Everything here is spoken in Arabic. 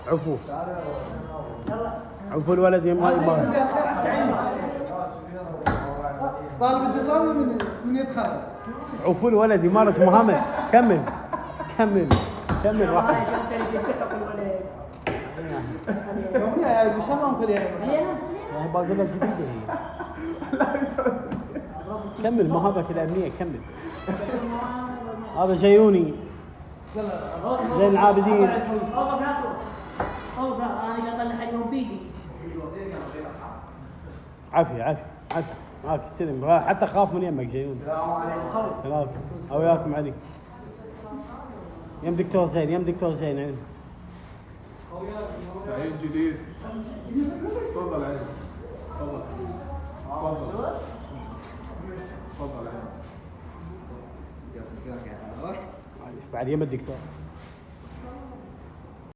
عفو. عفو الولد ما طالب الجغرافيا من يتخرج. عفو الولد يمارس مهامه. كمل كمل كمل راح. يا بشرم خليها يعني باقي لك جديده هي. كمل مهابك الامنيه كمل. هذا جيوني زين العابدين. عافية عافية عافية معك استلم حتى خاف من يمك جيوني. سلام او وياكم علي. يم دكتور زين يم دكتور زين عين. عين جديد. تفضل عين. تفضل. تفضل. تفضل عين. بعد يم الدكتور.